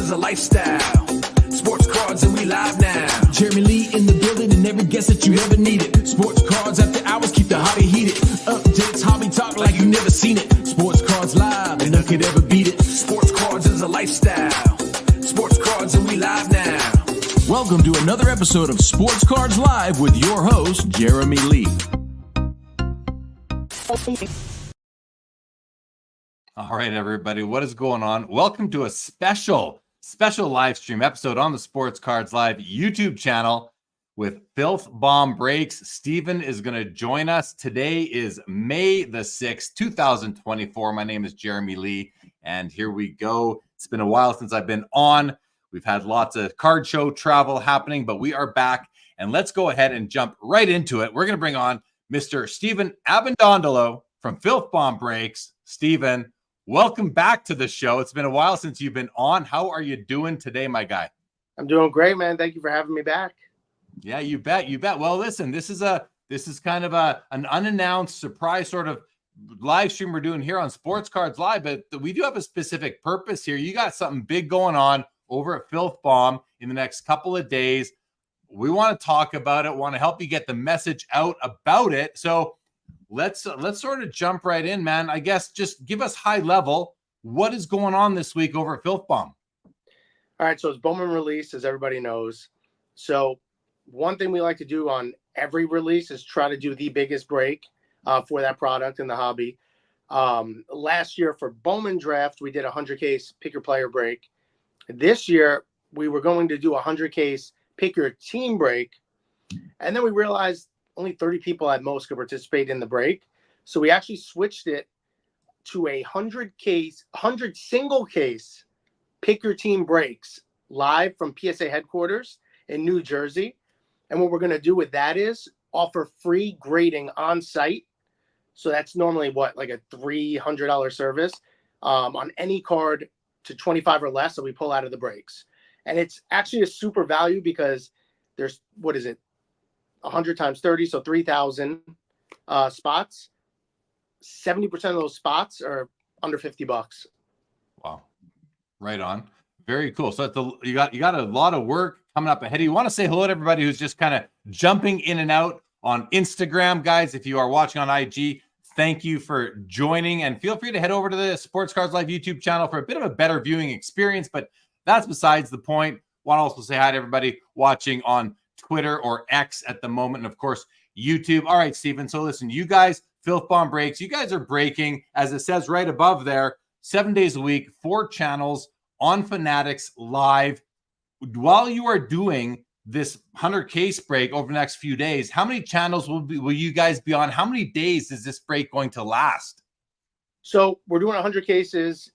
is a lifestyle. Sports cards and we live now. Jeremy Lee in the building and every guest that you ever needed. Sports cards after hours keep the hobby heated. Updates, hobby talk like you never seen it. Sports cards live and none could ever beat it. Sports cards is a lifestyle. Sports cards and we live now. Welcome to another episode of Sports Cards Live with your host, Jeremy Lee. All right, everybody, what is going on? Welcome to a special live stream episode on the Sports Cards Live YouTube channel with Filthbomb Breaks. Steven is going to join us. Today is May the 6th, 2024. My name is Jeremy Lee, and here we go. It's been a while since I've been on. We've had lots of card show travel happening, but we are back, and let's go ahead and jump right into it. We're going to bring on Mr. Steven Abbondondolo from Filthbomb Breaks. Steven, welcome back to the show. It's been a while since you've been on. How are you doing today, my guy? I'm doing great, man. Thank you for having me back. Yeah, you bet. You bet. Well, listen, this is kind of an unannounced surprise sort of live stream we're doing here on Sports Cards Live, but we do have a specific purpose here. You got something big going on over at Filthbomb in the next couple of days. We want to talk about it, want to help you get the message out about it. So let's sort of jump right in, man. I guess just give us high level. What is going on this week over at Filthbomb? All right, so it's Bowman release, as everybody knows. So one thing we like to do on every release is try to do the biggest break for that product in the hobby. Last year for Bowman draft, we did a 100 case pick your player break. This year, we were going to do a 100 case pick your team break. And then we realized only 30 people at most could participate in the break. So we actually switched it to a 100 single case pick your team breaks live from PSA headquarters in New Jersey. And what we're going to do with that is offer free grading on site. So that's normally like a $300 service on any card to 25 or less that we pull out of the breaks. And it's actually a super value because there's, 100 times 30, so 3,000 spots. 70% of those spots are under $50. Wow. Right on. Very cool. So you got a lot of work coming up ahead. You want to say hello to everybody who's just kind of jumping in and out on Instagram, guys. If you are watching on IG, thank you for joining, and feel free to head over to the Sports Cards Live YouTube channel for a bit of a better viewing experience, but that's besides the point. Want to also say hi to everybody watching on Twitter or X at the moment, and of course, YouTube. All right, Steven. So listen, you guys, Filthbomb Breaks, you guys are breaking, as it says right above there, 7 days a week, 4 channels on Fanatics live. While you are doing this 100 case break over the next few days, how many channels will you guys be on? How many days is this break going to last? So we're doing 100 cases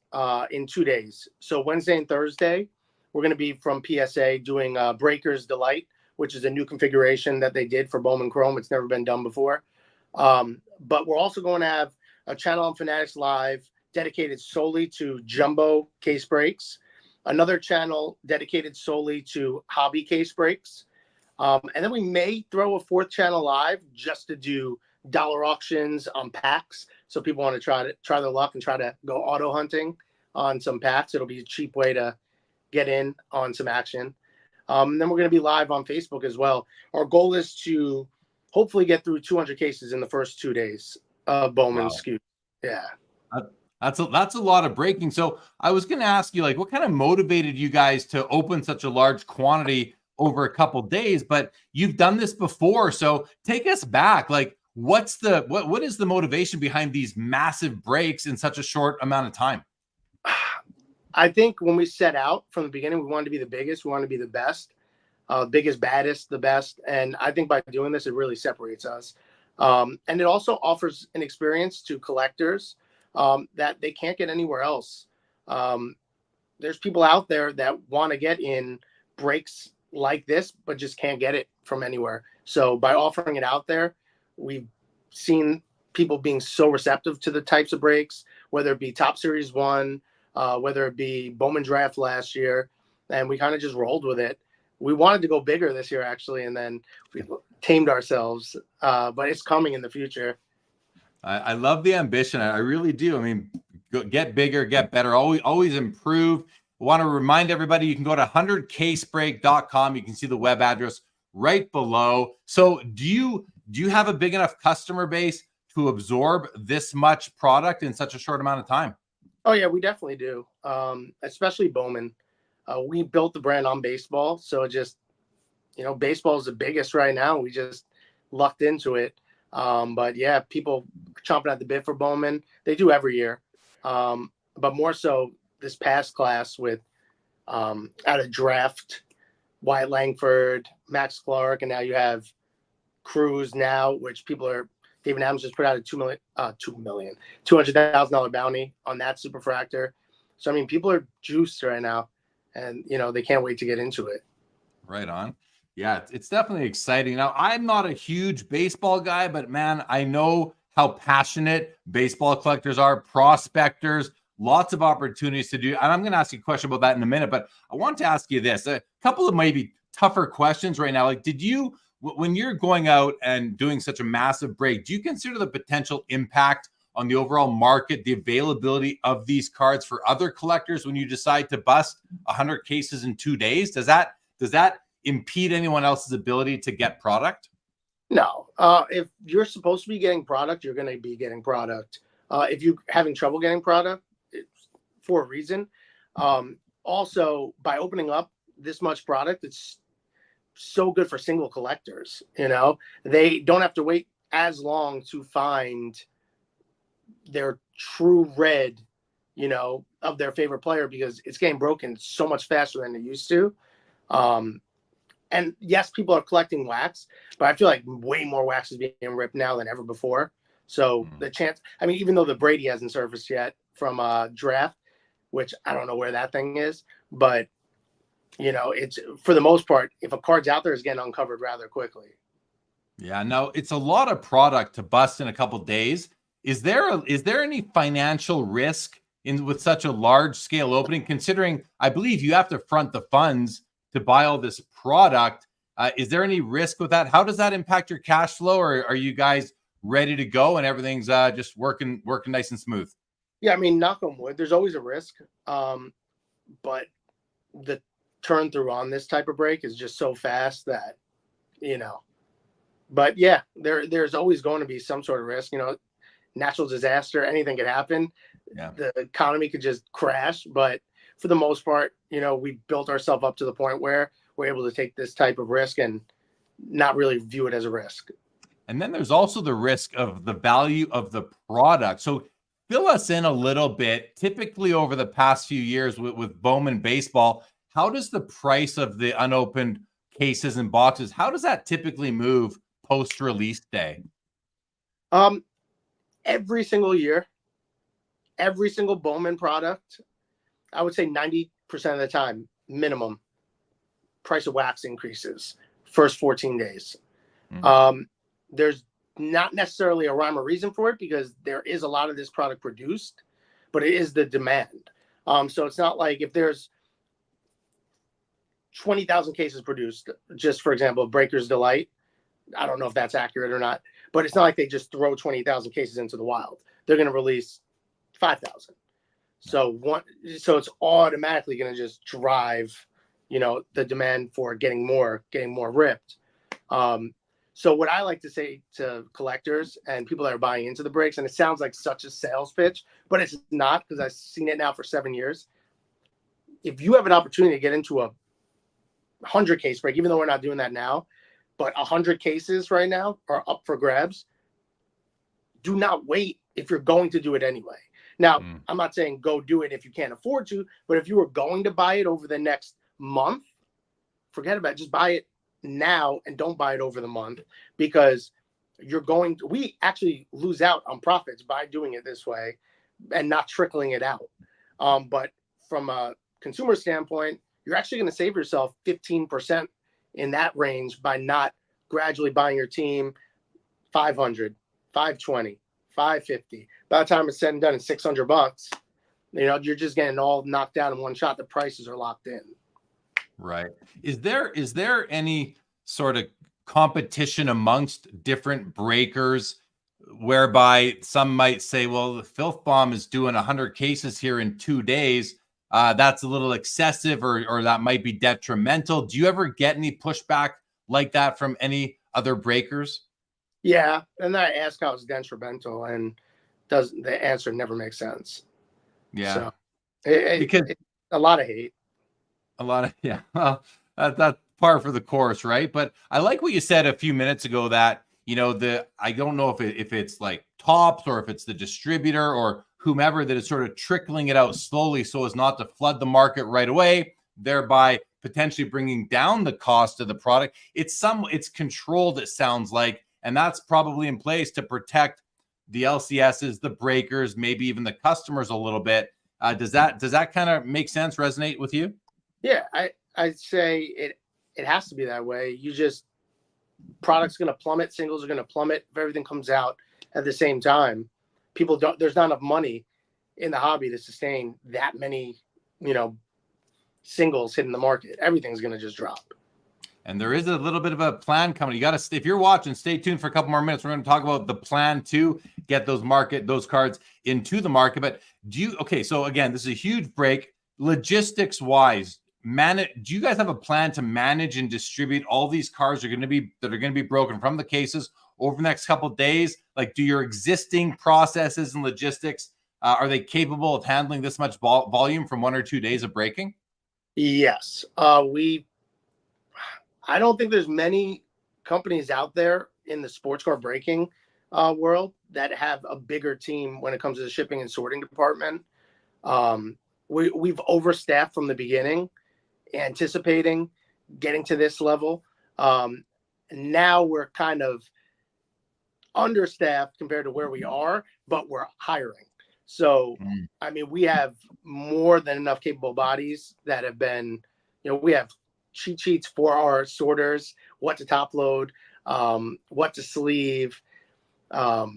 in 2 days. So Wednesday and Thursday, we're going to be from PSA doing Breaker's Delight, which is a new configuration that they did for Bowman Chrome. It's never been done before. But we're also going to have a channel on Fanatics Live dedicated solely to jumbo case breaks, another channel dedicated solely to hobby case breaks. And then we may throw a 4th channel live just to do dollar auctions on packs. So people want to try their luck and try to go auto hunting on some packs. It'll be a cheap way to get in on some action. And then we're going to be live on Facebook as well. Our goal is to hopefully get through 200 cases in the first 2 days of Bowman SKU. Yeah. That's a lot of breaking. So I was going to ask you, like, what kind of motivated you guys to open such a large quantity over a couple days? But you've done this before, so take us back. Like, what is the motivation behind these massive breaks in such a short amount of time? I think when we set out from the beginning, we wanted to be the biggest. We wanted to be the best, biggest, baddest, the best. And I think by doing this, it really separates us. And it also offers an experience to collectors that they can't get anywhere else. There's people out there that want to get in breaks like this, but just can't get it from anywhere. So by offering it out there, we've seen people being so receptive to the types of breaks, whether it be Top Series 1, whether it be Bowman Draft last year, and we kind of just rolled with it. We wanted to go bigger this year, actually, and then we tamed ourselves, but it's coming in the future. I love the ambition. I really do. I mean, get bigger, get better, always improve. I want to remind everybody you can go to 100casebreak.com. You can see the web address right below. So do you have a big enough customer base to absorb this much product in such a short amount of time? Oh yeah, we definitely do. Especially Bowman. We built the brand on baseball, so it just, baseball is the biggest right now. We just lucked into it. But yeah, people chomping at the bit for Bowman. They do every year. But more so this past class with out of draft, Wyatt Langford, Max Clark, and now you have Cruz now, which people are. David Adams just put out a $200,000 bounty on that Superfactor. So I mean, people are juiced right now, and they can't wait to get into it. Right on. Yeah, it's definitely exciting. Now, I'm not a huge baseball guy, but man, I know how passionate baseball collectors are, prospectors, lots of opportunities to do. And I'm going to ask you a question about that in a minute, but I want to ask you this, a couple of maybe tougher questions right now. Like, when you're going out and doing such a massive break, do you consider the potential impact on the overall market, the availability of these cards for other collectors when you decide to bust 100 cases in 2 days? Does that impede anyone else's ability to get product? No. If you're supposed to be getting product, you're going to be getting product. If you're having trouble getting product, it's for a reason. Also, by opening up this much product, it's so good for single collectors. They don't have to wait as long to find their true red, of their favorite player, because it's getting broken so much faster than it used to. And yes, people are collecting wax, but I feel like way more wax is being ripped now than ever before. So the chance, even though the Brady hasn't surfaced yet from draft, which I don't know where that thing is, but it's, for the most part, if a card's out there, it's getting uncovered rather quickly. Yeah, no, it's a lot of product to bust in a couple days. Is there any financial risk with such a large scale opening, considering I believe you have to front the funds to buy all this product? Is there any risk with that? How does that impact your cash flow, or are you guys ready to go and everything's just working nice and smooth? Yeah, knock on wood, there's always a risk. But the turn through on this type of break is just so fast that, but yeah, there's always going to be some sort of risk, natural disaster, anything could happen. Yeah. The economy could just crash, but for the most part, we built ourselves up to the point where we're able to take this type of risk and not really view it as a risk. And then there's also the risk of the value of the product. So fill us in a little bit. Typically over the past few years with Bowman baseball, how does the price of the unopened cases and boxes, how does that typically move post-release day? Every single year, every single Bowman product, I would say 90% of the time, minimum, price of wax increases first 14 days. There's not necessarily a rhyme or reason for it, because there is a lot of this product produced, but it is the demand. So it's not like if there's 20,000 cases produced, just for example, Breaker's Delight. I don't know if that's accurate or not, but it's not like they just throw 20,000 cases into the wild. They're going to release 5,000. So it's automatically going to just drive, the demand for getting more ripped. So what I like to say to collectors and people that are buying into the breaks, and it sounds like such a sales pitch, but it's not, because I've seen it now for 7 years. If you have an opportunity to get into a 100 case break, even though we're not doing that now, but 100 cases right now are up for grabs, do not wait if you're going to do it anyway. Now, I'm not saying go do it if you can't afford to, but if you were going to buy it over the next month, forget about it. Just buy it now and don't buy it over the month, because we actually lose out on profits by doing it this way and not trickling it out. But from a consumer standpoint, you're actually going to save yourself 15% in that range by not gradually buying your team 500, 520, 550. By the time it's said and done, it's $600. You're just getting all knocked out in one shot. The prices are locked in. Right. Is there any sort of competition amongst different breakers whereby some might say, well, the Filthbomb is doing 100 cases here in 2 days. that's a little excessive, or that might be detrimental. Do you ever get any pushback like that from any other breakers? Yeah, and then I ask how it's detrimental, and the answer never makes sense. Yeah, So because it's a lot of hate. a lot of well, that's par for the course, right? But I like what you said a few minutes ago that I don't know if it's like Tops or if it's the distributor or whomever that is sort of trickling it out slowly so as not to flood the market right away, thereby potentially bringing down the cost of the product. It's controlled, it sounds like, and that's probably in place to protect the LCSs, the breakers, maybe even the customers a little bit. Does that kind of make sense, resonate with you? Yeah, I'd say it has to be that way. Product's going to plummet, singles are going to plummet if everything comes out at the same time. There's not enough money in the hobby to sustain that many, singles hitting the market. Everything's going to just drop. And there is a little bit of a plan coming. You got to, if you're watching, stay tuned for a couple more minutes. We're going to talk about the plan to get those cards into the market. But so again, this is a huge break. Logistics wise, do you guys have a plan to manage and distribute all these cards that are going to be broken from the cases over the next couple of days? Like, do your existing processes and logistics, are they capable of handling this much volume from 1 or 2 days of breaking? Yes. I don't think there's many companies out there in the sports car breaking world that have a bigger team when it comes to the shipping and sorting department. We've overstaffed from the beginning, anticipating getting to this level. Now we're kind of understaffed compared to where we are, but we're hiring. So, I mean, we have more than enough capable bodies that have been, we have cheat sheets for our sorters, what to top load, what to sleeve. I'd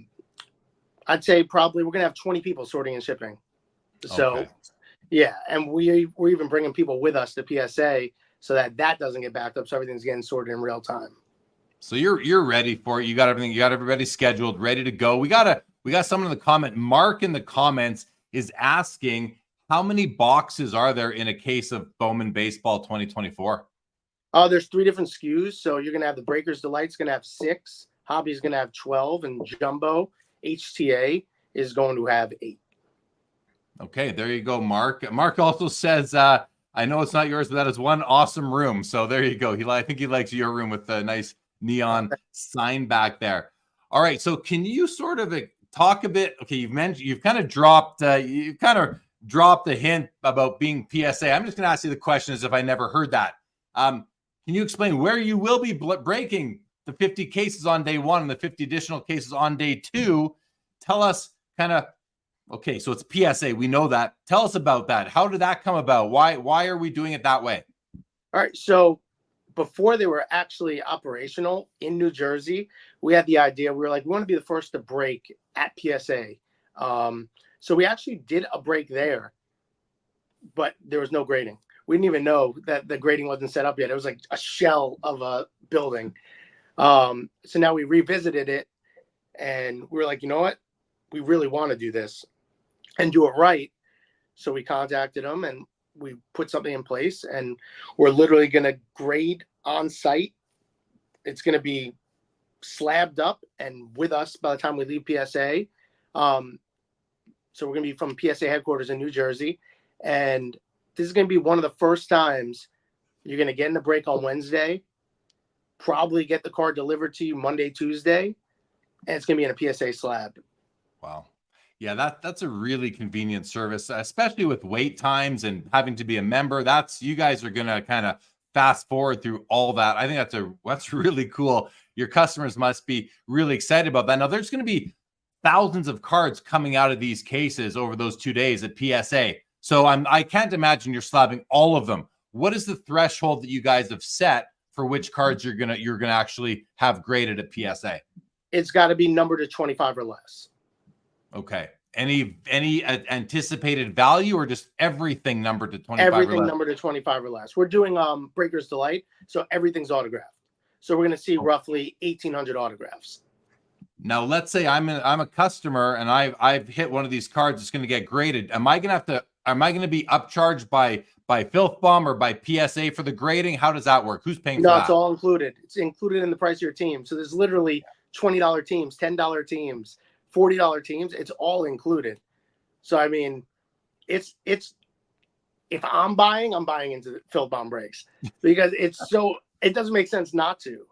say probably we're going to have 20 people sorting and shipping. So, okay. Yeah. And we're even bringing people with us to PSA so that doesn't get backed up. So everything's getting sorted in real time. So you're ready for it. You got everything. You got everybody scheduled, ready to go. We got someone in the comment. Mark in the comments is asking, how many boxes are there in a case of Bowman Baseball 2024? There's 3 different SKUs. So you're going to have the Breakers Delight's going to have 6. Hobby's going to have 12. And Jumbo HTA is going to have 8. Okay, there you go, Mark. Mark also says, I know it's not yours, but that is one awesome room. So there you go. I think he likes your room with the nice neon sign back there. All right. So can you sort of talk a bit? Okay, you've kind of dropped the hint about being PSA. I'm just going to ask you the question as if I never heard that. Can you explain where you will be breaking the 50 cases on day 1 and the 50 additional cases on day 2? Tell us kind of, okay, so it's PSA. We know that. Tell us about that. How did that come about? Why are we doing it that way? All right. So before they were actually operational in New Jersey, we had the idea. We were like, we want to be the first to break at PSA. So we actually did a break there, but there was no grading. We didn't even know that the grading wasn't set up yet. It was like a shell of a building. So now we revisited it and we were like, you know what? We really want to do this and do it right. So we contacted them and we put something in place, and we're literally going to grade on site. It's going to be slabbed up and with us by the time we leave PSA. So we're going to be from PSA headquarters in New Jersey. And this is going to be one of the first times you're going to get in the break on Wednesday, probably get the car delivered to you Monday, Tuesday, and it's going to be in a PSA slab. Wow. Yeah, that's a really convenient service, especially with wait times and having to be a member. You guys are going to kind of fast forward through all that. I think that's really cool. Your customers must be really excited about that. Now, there's going to be thousands of cards coming out of these cases over those 2 days at PSA. So I can't imagine you're slabbing all of them. What is the threshold that you guys have set for which cards you're gonna actually have graded at PSA? It's got to be numbered to 25 or less. Okay. Any anticipated value, or just everything numbered to 25? Everything numbered to 25 or less. We're doing Breakers Delight, so everything's autographed. So we're going to see roughly 1,800 autographs. Now, let's say I'm a customer and I've hit one of these cards that's going to get graded. Am I going to have to am I going to be upcharged by Filthbomb or by PSA for the grading? How does that work? Who's paying for No, that? it's all included. It's included in the price of your team. So there's literally $20 teams, $10 teams, $40 teams. It's all included. So I mean, it's if I'm buying into the Filthbomb Breaks because it doesn't make sense not to.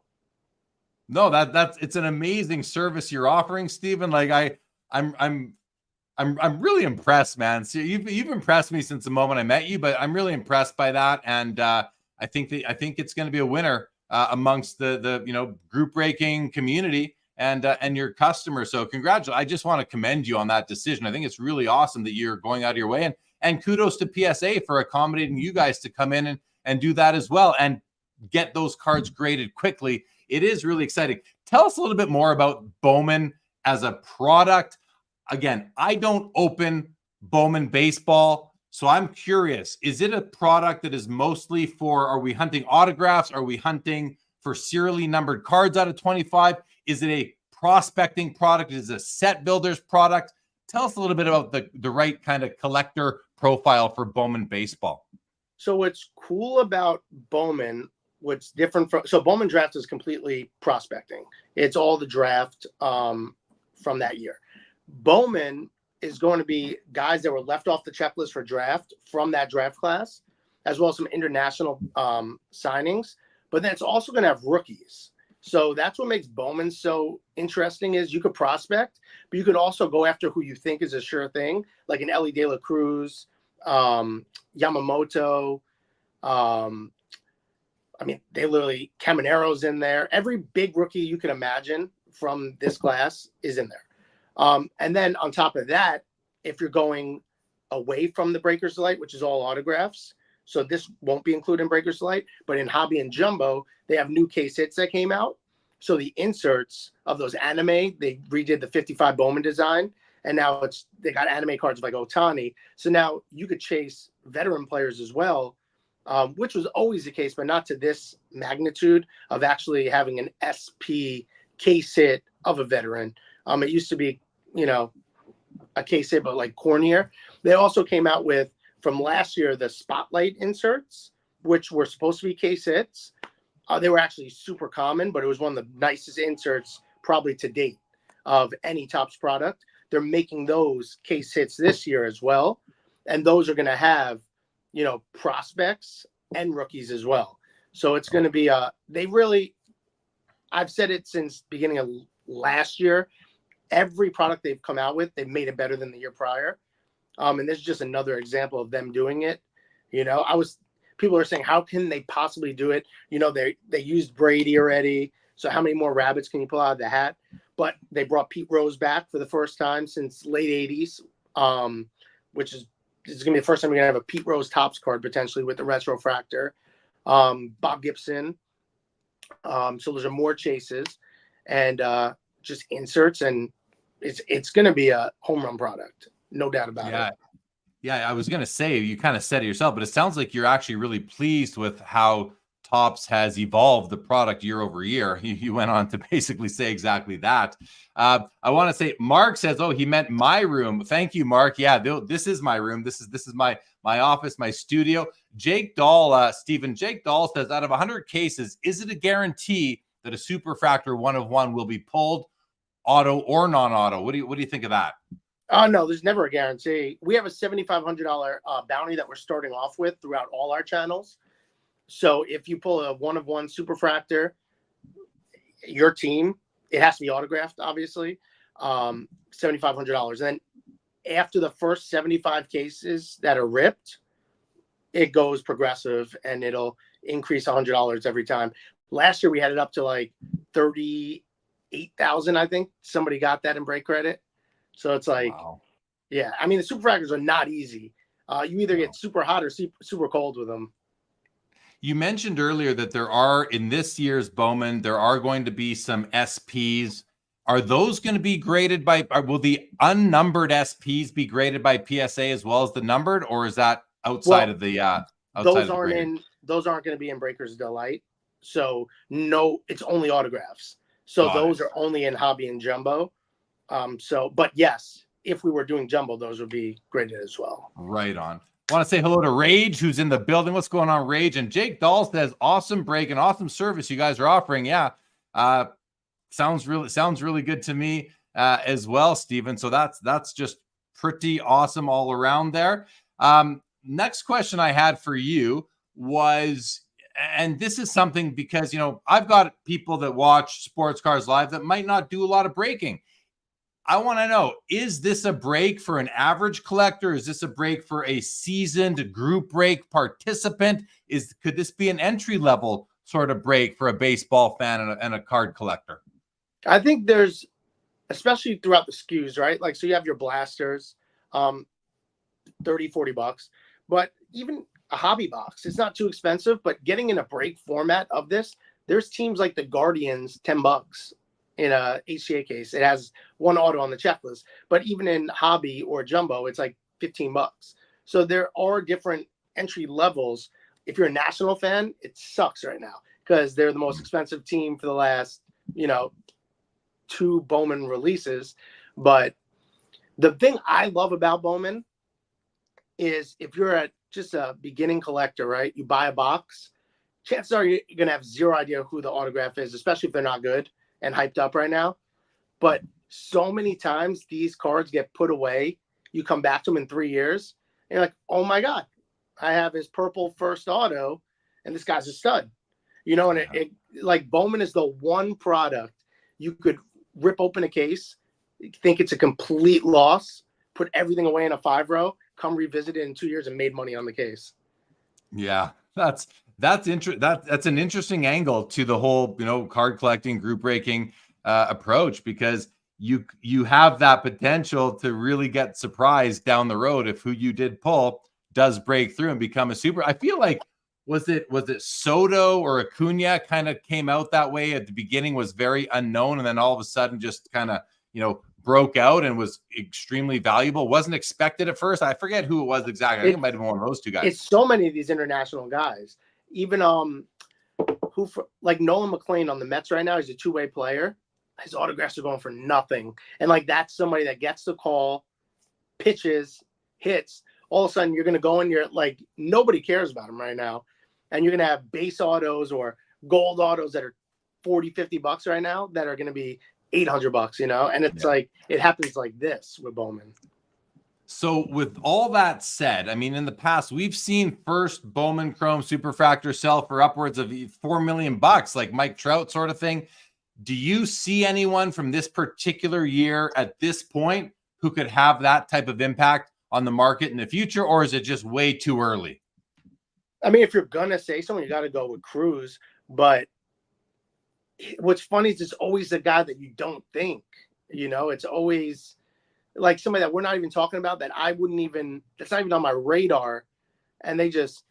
No, that's it's an amazing service you're offering, Stephen. Like I'm really impressed, man. So you've impressed me since the moment I met you, but I'm really impressed by that, and I think it's going to be a winner amongst the group breaking community and your customers. So congratulations! I just want to commend you on that decision. I think it's really awesome that you're going out of your way, and kudos to PSA for accommodating you guys to come in and do that as well and get those cards graded quickly. It is really exciting. Tell us a little bit more about Bowman as a product. Again, I don't open Bowman baseball, so I'm curious. Is it a product that is mostly for, are we hunting autographs? Are we hunting for serially numbered cards out of 25? Is it a prospecting product? Is it a set builder's product? Tell us a little bit about the right kind of collector profile for Bowman baseball. So what's cool about Bowman, what's different so Bowman draft is completely prospecting. It's all the draft from that year. Bowman is going to be guys that were left off the checklist for draft from that draft class, as well as some international signings. But then it's also going to have rookies. So that's what makes Bowman so interesting is you could prospect, but you could also go after who you think is a sure thing, like an Ellie De La Cruz, Yamamoto. I mean, they literally, Camanero's in there. Every big rookie you can imagine from this class is in there. And then on top of that, if you're going away from the Breakers Delight, which is all autographs, so this won't be included in Breakers Delight, but in Hobby and Jumbo, they have new case hits that came out. So the inserts of those anime, they redid the 55 Bowman design, and now they got anime cards like Otani. So now you could chase veteran players as well, which was always the case, but not to this magnitude of actually having an SP case hit of a veteran. It used to be, a case hit, but like cornier. They also came out with, from last year, the Spotlight inserts, which were supposed to be case hits. They were actually super common, but it was one of the nicest inserts probably to date of any Topps product. They're making those case hits this year as well. And those are going to have, prospects and rookies as well. So it's going to be, I've said it since beginning of last year, every product they've come out with, they've made it better than the year prior. And this is just another example of them doing it. People are saying, how can they possibly do it? They used Brady already. So how many more rabbits can you pull out of the hat? But they brought Pete Rose back for the first time since late 80s, which is going to be the first time we're going to have a Pete Rose Topps card potentially with the Retrofractor. Bob Gibson. So those are more chases and just inserts, and it's going to be a home run product. No doubt about it. Yeah, I was going to say, you kind of said it yourself, but it sounds like you're actually really pleased with how Topps has evolved the product year over year. You went on to basically say exactly that. I want to say, Mark says, oh, he meant my room. Thank you, Mark. Yeah, this is my room. This is my office, my studio. Jake Dahl, Stephen, Jake Dahl says, out of 100 cases, is it a guarantee that a Superfactor 1/1 will be pulled, auto or non-auto? What do you think of that? No, there's never a guarantee. We have a $7,500 bounty that we're starting off with throughout all our channels. So if you pull a 1/1 Superfractor, your team, it has to be autographed, obviously, $7,500. And then after the first 75 cases that are ripped, it goes progressive and it'll increase $100 every time. Last year we had it up to like 38,000, I think. Somebody got that in break credit. So it's like, wow. Yeah, I mean, the Superfractors are not easy. You either get super hot or super cold with them. You mentioned earlier that there are, in this year's Bowman, there are going to be some SPs. Are those going to be graded by, will the unnumbered SPs be graded by PSA as well as the numbered, or is that outside of the, those aren't going to be in Breakers Delight. So no, it's only autographs. So those are only in Hobby and Jumbo. But yes, if we were doing jumbo, those would be graded as well. Right on. Want to say hello to Rage, who's in the building. What's going on, Rage? And Jake Dahl says, awesome break and awesome service you guys are offering. Yeah. Sounds really good to me as well, Steven. So that's just pretty awesome all around there. Next question I had for you was, and this is something because, you know, I've got people that watch Sports Cars Live that might not do a lot of breaking. I want to know, is this a break for an average collector? Is this a break for a seasoned group break participant? Could this be an entry level sort of break for a baseball fan and a card collector? I think there's, especially throughout the SKUs, right? Like, so you have your blasters, 30, 40 bucks, but even a hobby box, it's not too expensive, but getting in a break format of this, there's teams like the Guardians, 10 bucks in a HCA case. It has one auto on the checklist, but even in hobby or jumbo, it's like 15 bucks. So there are different entry levels. If you're a national fan, it sucks right now because they're the most expensive team for the last, 2 Bowman releases. But the thing I love about Bowman is if you're just a beginning collector, right? You buy a box, chances are you're going to have zero idea who the autograph is, especially if they're not good and hyped up right now. But so many times these cards get put away. You come back to them in 3 years and you're like, oh my God, I have his purple first auto and this guy's a stud, and it like Bowman is the one product you could rip open a case, think it's a complete loss, put everything away in a 5-row, come revisit it in 2 years and made money on the case. Yeah, that's an interesting angle to the whole, card collecting, group breaking approach, because you have that potential to really get surprised down the road if who you did pull does break through and become a super. I feel like was it Soto or Acuna kind of came out that way at the beginning, was very unknown, and then all of a sudden just kind of broke out and was extremely valuable. Wasn't expected at first. I forget who it was exactly. I think it might have been one of those two guys. It's so many of these international guys. Even like Nolan McLean on the Mets right now, he's a two-way player. His autographs are going for nothing. And like that's somebody that gets the call, pitches, hits. All of a sudden you're going to go in, you're like, nobody cares about him right now. And you're going to have base autos or gold autos that are 40, 50 bucks right now that are going to be 800 bucks, and it's like, it happens like this with Bowman. So with all that said, I mean, in the past, we've seen first Bowman Chrome Superfactor sell for upwards of $4 million, like Mike Trout sort of thing. Do you see anyone from this particular year at this point who could have that type of impact on the market in the future, or is it just way too early? I mean, if you're going to say someone, you got to go with Cruz, but what's funny is it's always the guy that you don't think, it's always like somebody that we're not even talking about that that's not even on my radar. And they just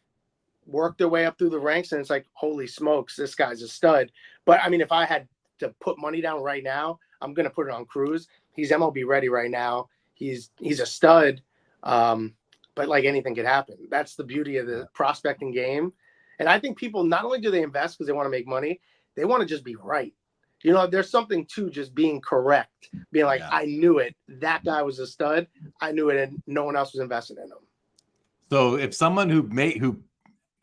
work their way up through the ranks. And it's like, holy smokes, this guy's a stud. But I mean, if I had to put money down right now, I'm going to put it on Cruz. He's MLB ready right now. He's a stud. But like anything could happen. That's the beauty of the prospecting game. And I think people, not only do they invest because they want to make money, they want to just be right. There's something to just being correct, being like, I knew it. That guy was a stud. I knew it, and no one else was invested in him. So if someone who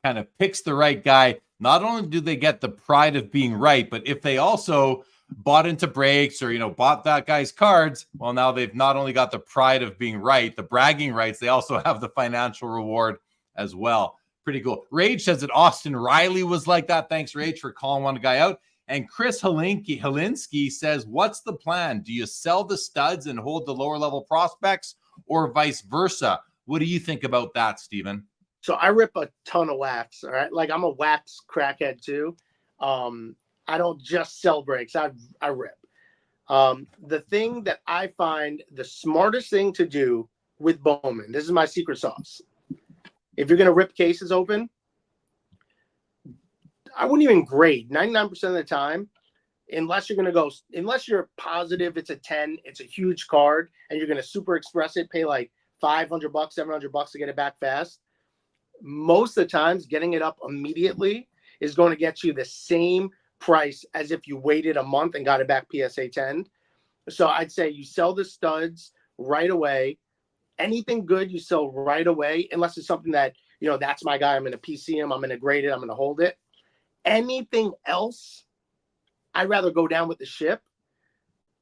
kind of picks the right guy, not only do they get the pride of being right, but if they also bought into breaks or, bought that guy's cards, well, now they've not only got the pride of being right, the bragging rights, they also have the financial reward as well. Pretty cool. Rage says that Austin Riley was like that. Thanks, Rage, for calling one guy out. And Chris Helinsky says, what's the plan? Do you sell the studs and hold the lower level prospects, or vice versa? What do you think about that, Steven? So I rip a ton of wax, all right? Like I'm a wax crackhead too. I don't just sell breaks. I rip. The thing that I find the smartest thing to do with Bowman, this is my secret sauce. If you're going to rip cases open, I wouldn't even grade 99% of the time, unless you're positive it's a 10, it's a huge card, and you're going to super express it, pay like $500, $700 to get it back fast. Most of the times, getting it up immediately is going to get you the same price as if you waited a month and got it back PSA 10. So I'd say you sell the studs right away. Anything good you sell right away, unless it's something that, that's my guy. I'm going to PC him. I'm going to grade it. I'm going to hold it. Anything else, I'd rather go down with the ship.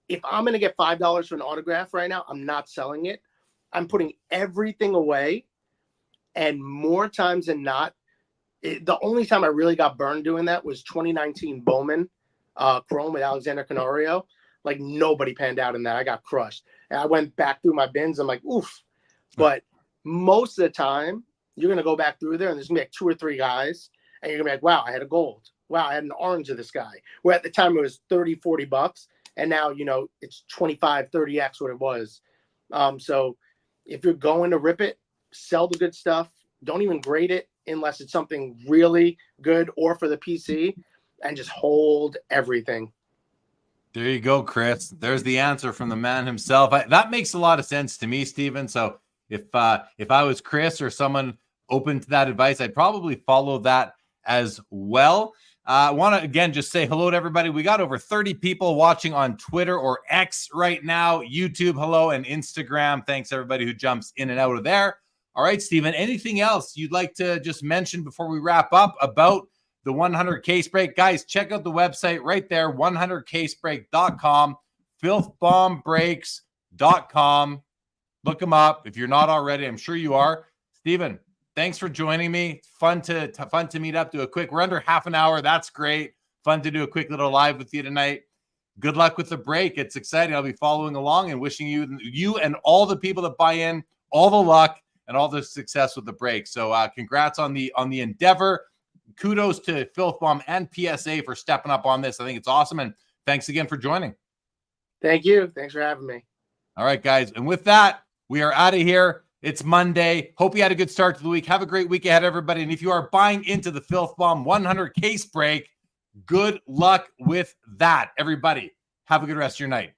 If I'm going to get $5 for an autograph right now, I'm not selling it. I'm putting everything away. And more times than not, the only time I really got burned doing that was 2019 Bowman Chrome with Alexander Canario. Like, nobody panned out in that. I got crushed. And I went back through my bins. I'm like, oof. But most of the time, you're going to go back through there, and there's going to be like 2 or 3 guys, and you're going to be like, wow, I had a gold. Wow, I had an orange of this guy. Where at the time it was $30-$40, and now, it's 25, 30x what it was. So if you're going to rip it, sell the good stuff. Don't even grade it unless it's something really good or for the PC, and just hold everything. There you go, Chris. There's the answer from the man himself. That makes a lot of sense to me, Steven. So if I was Chris or someone open to that advice, I'd probably follow that as well. I want to, again, just say hello to everybody. We got over 30 people watching on Twitter or X right now, YouTube, hello, and Instagram. Thanks, everybody who jumps in and out of there. All right, Steven, anything else you'd like to just mention before we wrap up about the 100 case break? Guys, check out the website right there, 100casebreak.com, filthbombbreaks.com. Look them up if you're not already. I'm sure you are. Steven, thanks for joining me. Fun to meet up, do a quick, we're under half an hour. That's great. Fun to do a quick little live with you tonight. Good luck with the break. It's exciting. I'll be following along and wishing you and all the people that buy in all the luck and all the success with the break. So congrats on the endeavor. Kudos to Filthbomb and PSA for stepping up on this. I think it's awesome. And thanks again for joining. Thank you. Thanks for having me. All right, guys. And with that, we are out of here. It's Monday. Hope you had a good start to the week. Have a great week ahead, everybody. And if you are buying into the Filthbomb 100 case break, good luck with that, everybody. Have a good rest of your night.